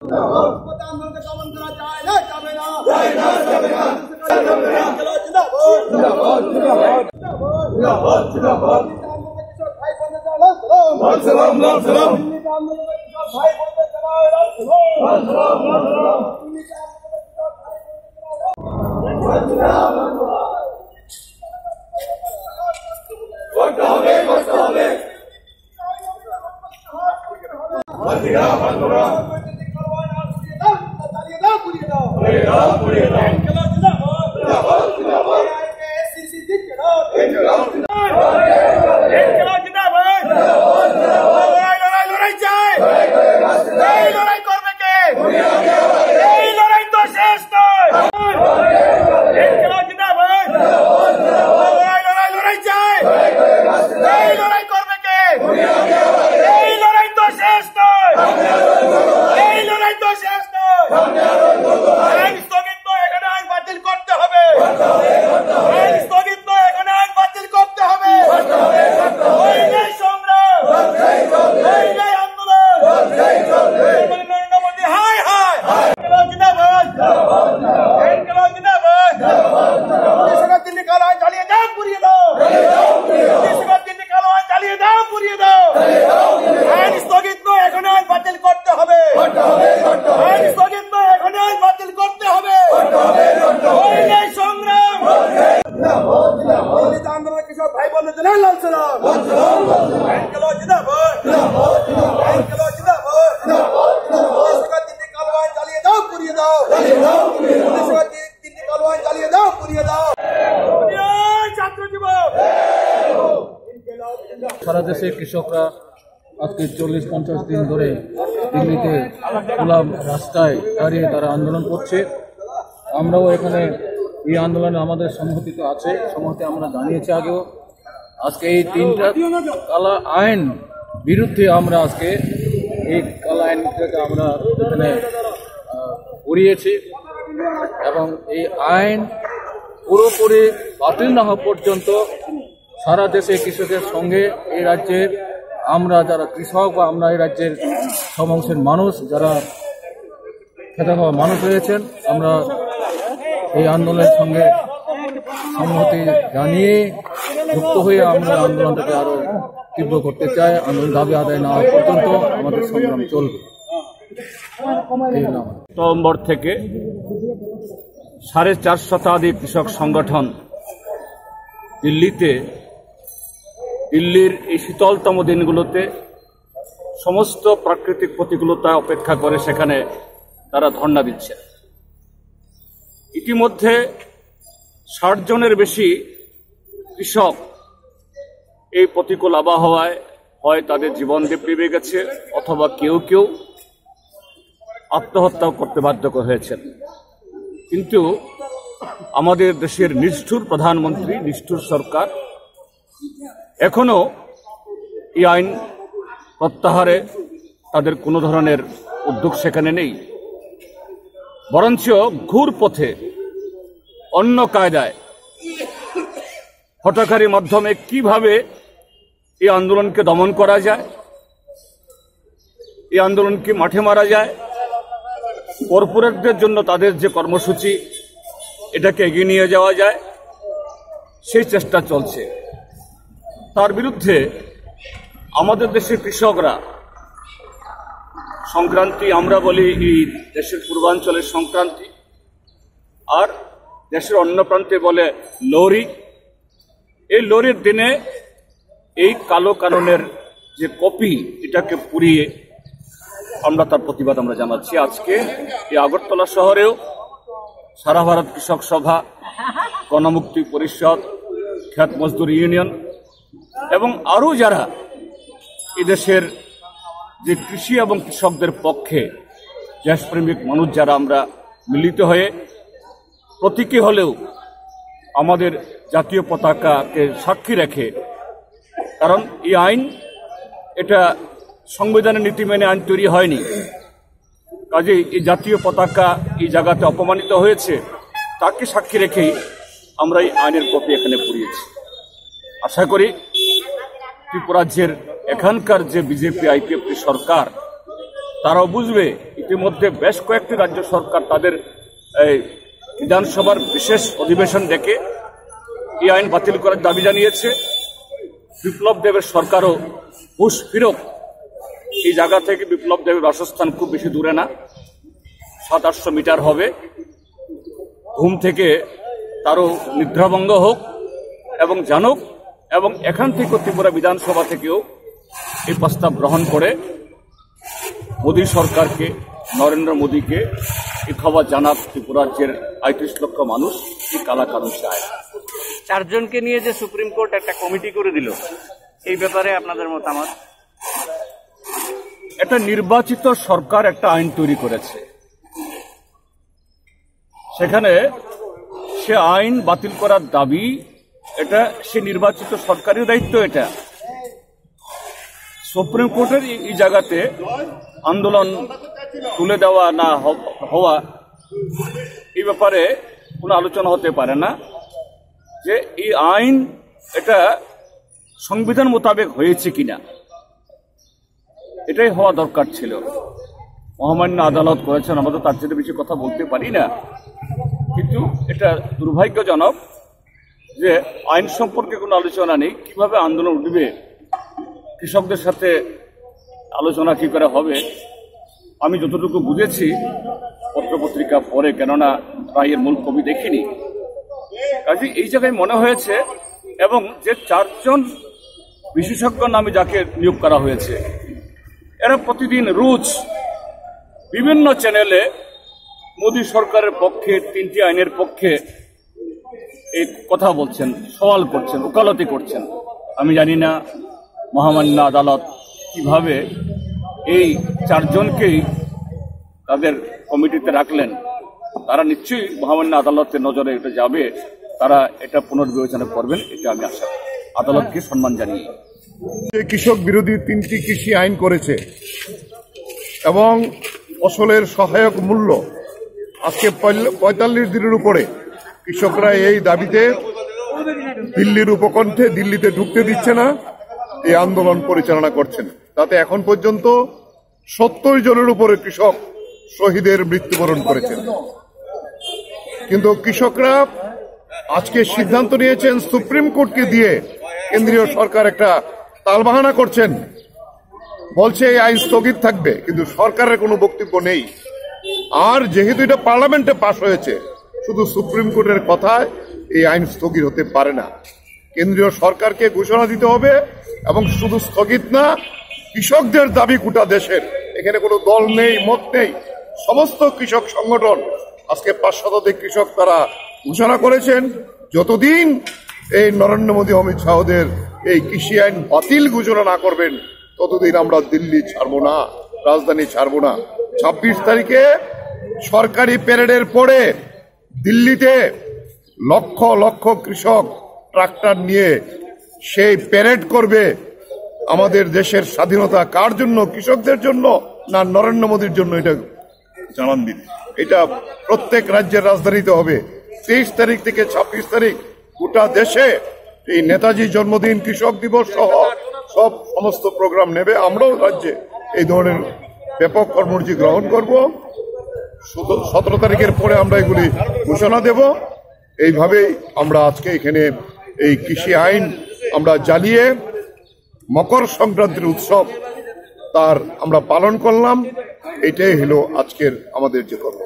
আন্দোলনকে দমন করা যায় না, যাবে না, যায় না, যাবে না, যাবে না। জিন্দাবাদ জিন্দাবাদ জিন্দাবাদ জিন্দাবাদ। ভাই বন্ধু সালাম সালাম সালাম। ভাই বন্ধু সালাম সালাম সালাম। করতে হবে করতে হবে। বন্ধুরা বন্ধুরা তালিয়ে দাও পুড়িয়ে দাও পুড়িয়ে দাও পুড়িয়ে দাও। জিন্দাবাদ জিন্দাবাদ জিন্দাবাদ। এসসি জিন্দাবাদ জিন্দাবাদ জিন্দাবাদ জিন্দাবাদ। লড়াই লড়াই চাই, এই লড়াই করবে কে? এই লড়াই তো শেষ নয়। জিন্দাবাদ লড়াই লড়াই চাই, এই লড়াই করবে কে? এই লড়াই তো শেষ নয়, এই লড়াই তো শেষ নয়। আইন স্থগিত নয়, এখানে আইন বাতিল করতে হবে। আইন স্থগিত নয়, এখানে আইন বাতিল করতে হবে। ওই নেই সংগ্রাম, এই নেই আন্দোলন। নরেন্দ্র মোদী হায় হায়। জিন্দাবাদ জিন্দাবাদ। দিল্লি কালো আইন চালিয়ে দাও পুড়িয়ে দাও। দিল্লি কালো আইন চালিয়ে দাও পুড়িয়ে দাও। আইন স্থগিত নয়, এখানে আইন বাতিল করতে হবে। আইন স্থগিত নয়, এখানে আইন বাতিল করতে হবে। ওই নেই সংগ্রাম। দিল্লিতে আন্দোলন কৃষক ভাই বোনদের লাল সালাম। আইন কালো জিন্দাবাদ আইন কালো জিন্দাবাদ। দিল্লি কালো আইন চালিয়ে দাও পুড়িয়ে দাও। দিল্লি কালো আইন চালিয়ে দাও পুড়িয়ে দাও। ছাত্র যুবক সারা দেশে কৃষকরা আজকে 40-50 দিন ধরে দিল্লিতে খোলা রাস্তায় দাঁড়িয়ে তারা আন্দোলন করছে। আমরাও এখানে এই আন্দোলনে আমাদের সংহতি তো আছে, সংহতি আমরা জানিয়েছি আগেও। আজকে এই 3টা কালা আইন বিরুদ্ধে আমরা আজকে এই কালা আইনটাকে আমরা এখানে উড়িয়েছি এবং এই আইন পুরোপুরি বাতিল না হওয়া পর্যন্ত সারা দেশে কৃষকের সঙ্গে এই রাজ্যের আমরা যারা কৃষক বা আমরা এই রাজ্যের সব অংশের মানুষ যারা খেতে খাওয়া মানুষ রয়েছেন, আমরা এই আন্দোলনের সঙ্গে সংহতি জানিয়ে যুক্ত হয়ে আমরা আন্দোলনটাকে আরো তীব্র করতে চাই। আন্দোলন দাবি আদায় না হওয়া পর্যন্ত আমাদের সংগ্রাম চলবে। নভেম্বর থেকে 450 শতাধিক কৃষক সংগঠন দিল্লির এই শীতলতম দিনগুলোতে সমস্ত প্রাকৃতিক প্রতিকূলতা উপেক্ষা করে সেখানে তারা ধর্ণা দিচ্ছে। ইতিমধ্যে 60 জনের বেশি কৃষক এই প্রতিকূল আবহাওয়ায় হয় তাদের জীবন দেবে গেছে অথবা কেউ কেউ আত্মহত্যাও করতে বাধ্য হয়েছেন। কিন্তু আমাদের দেশের নিষ্ঠুর প্রধানমন্ত্রী, নিষ্ঠুর সরকার এখনো এই আইন প্রত্যাহারে তাদের কোনো ধরনের উদ্যোগ সেখানে নেই, বরঞ্চ ঘুর পথে অন্য কায়দায় হঠকারী মাধ্যমে কিভাবে এই আন্দোলনকে দমন করা যায়, এই আন্দোলনকে মাঠে মারা যায়, কর্পোরেটদের জন্য তাদের যে কর্মসূচি এটাকে এগিয়ে নিয়ে যাওয়া যায় সেই চেষ্টা চলছে। তার বিরুদ্ধে আমাদের দেশের কৃষকরা সংক্রান্তি আমরা বলি এই দেশের পূর্বাঞ্চলের সংক্রান্তি, আর দেশের অন্য প্রান্তে বলে লোহরি। এই লোহরির দিনে এই কালো কানুনের যে কপি এটাকে পুড়িয়ে আমরা তার প্রতিবাদ আমরা জানাচ্ছি। আজকে এই আগরতলা শহরেও সারা ভারত কৃষক সভা, গণমুক্তি পরিষদ, খ্যাত মজদুর ইউনিয়ন এবং আরও যারা এদেশের যে কৃষি এবং কৃষকদের পক্ষে দেশপ্রেমিক মানুষ যারা আমরা মিলিত হয়ে প্রতীকী হলেও আমাদের জাতীয় পতাকাকে সাক্ষী রেখে, কারণ এই আইন এটা সংবিধানের নীতি মেনে আইন তৈরি হয়নি, কাজে এই জাতীয় পতাকা এই জায়গাতে অপমানিত হয়েছে, তাকে সাক্ষী রেখেই আমরা এই আইনের কপি এখানে পুড়িয়েছি। আশা করি ত্রিপুরা রাজ্যের এখানকার যে বিজেপি আইপিএফ সরকার তারাও বুঝবে। ইতিমধ্যে বেশ কয়েকটি রাজ্য সরকার তাদের এই বিধানসভার বিশেষ অধিবেশন ডেকে এই আইন বাতিল করার দাবি জানিয়েছে। বিপ্লব দেবের সরকারও হুঁশ ফিরক। এই জায়গা থেকে বিপ্লব দেবের বাসস্থান খুব বেশি দূরে না, 700-800 মিটার হবে। ঘুম থেকে তারও নিদ্রাভঙ্গ হোক এবং জানুক, এবং এখান থেকে ত্রিপুরা বিধানসভা থেকেও এই প্রস্তাব গ্রহণ করে মোদী সরকারকে, নরেন্দ্র মোদীকে এই খবর জানাক ত্রিপুরা রাজ্যের 35 লক্ষ মানুষ এই কালাকানুন চায়। 4 জনকে নিয়ে যে সুপ্রিম কোর্ট একটা কমিটি করে দিল, এই ব্যাপারে আপনাদের মতামত? এটা নির্বাচিত সরকার একটা আইন তৈরি করেছে, সেখানে সে আইন বাতিল করার দাবি, এটা সে নির্বাচিত সরকারের দায়িত্ব। এটা সুপ্রিম কোর্টের এই জায়গাতে আন্দোলন তুলে দেওয়া না হওয়া এই ব্যাপারে কোনো আলোচনা হতে পারে না। যে এই আইন এটা সংবিধান মোতাবেক হয়েছে কিনা, এটাই হওয়া দরকার ছিল। মহামান্য আদালত করেছেন, আমরা তো তার চেয়ে বেশি কথা বলতে পারি না। কিন্তু এটা দুর্ভাগ্যজনক যে আইন সম্পর্কে কোনো আলোচনা নেই। কিভাবে আন্দোলন উঠবে, কৃষকদের সাথে আলোচনা কি করে হবে? আমি যতটুকু বুঝেছি পত্রপত্রিকা পড়ে, কেননা রায়ের মূল কবি দেখিনি, কাজে এই জায়গায় মনে হয়েছে, এবং যে 4 জন বিশেষজ্ঞ নামে যাকে নিয়োগ করা হয়েছে, এরা প্রতিদিন রোজ বিভিন্ন চ্যানেলে মোদী সরকারের পক্ষে, 3টি আইনের পক্ষে এই কথা বলছেন, সওয়াল করছেন, ওকালতি করছেন। আমি জানি না মহামান্য আদালত কিভাবে এই 4 জনকেই তাদের কমিটিতে রাখলেন। তারা নিশ্চয়ই মহামান্য আদালতের নজরে এটা যাবে, তারা এটা পুনর্বিবেচনা করবেন, এটা আমি আশা করি। আদালতকে সম্মান জানিয়ে কৃষক বিরোধী 3টি কৃষি আইন করেছে এবং ফসলের সহায়ক মূল্য আজকে 45 দিনের উপরে কৃষকরা এই দাবিতে দিল্লির উপকণ্ঠে, দিল্লিতে ঢুকতে দিচ্ছে না, এই আন্দোলন পরিচালনা করছেন। তাতে এখন পর্যন্ত 70 জনের উপরে কৃষক শহীদের মৃত্যুবরণ করেছেন। কিন্তু কৃষকরা আজকে সিদ্ধান্ত নিয়েছেন সুপ্রিম কোর্টকে দিয়ে কেন্দ্রীয় সরকার একটা তালবাহানা করছেন, বলছে এই আইন স্থগিত থাকবে, কিন্তু সরকারের কোনো বক্তব্য নেই। আর যেহেতু এটা পার্লামেন্টে পাশ হয়েছে, শুধু সুপ্রিম কোর্টের কথায় এই আইন স্থগিত হতে পারে না। কেন্দ্রীয় সরকারকে ঘোষণা দিতে হবে, এবং শুধু স্থগিত না, কৃষকদের দাবি গোটা দেশের, এখানে কোনো দল নেই, মত নেই, সমস্ত কৃষক সংগঠন আজকে 5 শতাধিক কৃষক তারা ঘোষণা করেছেন, যতদিন এই নরেন্দ্র মোদী, অমিত শাহদের এই কৃষি আইন বাতিল ঘোষণা না করবেন, ততদিন আমরা দিল্লি ছাড়বো না, রাজধানী ছাড়বো না। 26 তারিখে সরকারি প্যারেডের পরে দিল্লিতে লক্ষ লক্ষ কৃষক ট্রাক্টর নিয়ে সেই প্যারেড করবে। আমাদের দেশের স্বাধীনতা কার জন্য? কৃষকদের জন্য না নরেন্দ্র মোদীর জন্য? এটা জানান দিন। এটা প্রত্যেক রাজ্যের রাজধানীতে হবে। 23 তারিখ থেকে 26 তারিখ গোটা দেশে এই নেতাজি জন্মদিন, কৃষক দিবস সহ সমস্ত প্রোগ্রাম নেবে। আমরাও রাজ্যে এই ধরনের ব্যাপক কর্মসূচি গ্রহণ করব। 17 তারিখের পরে আমরা এগুলি ঘোষণা দেব। এইভাবেই আমরা আজকে এখানে এই কৃষি আইন আমরা জ্বালিয়ে মকর সংক্রান্তির উৎসব তার আমরা পালন করলাম। এটাই হলো আজকের আমাদের যে কর্ম।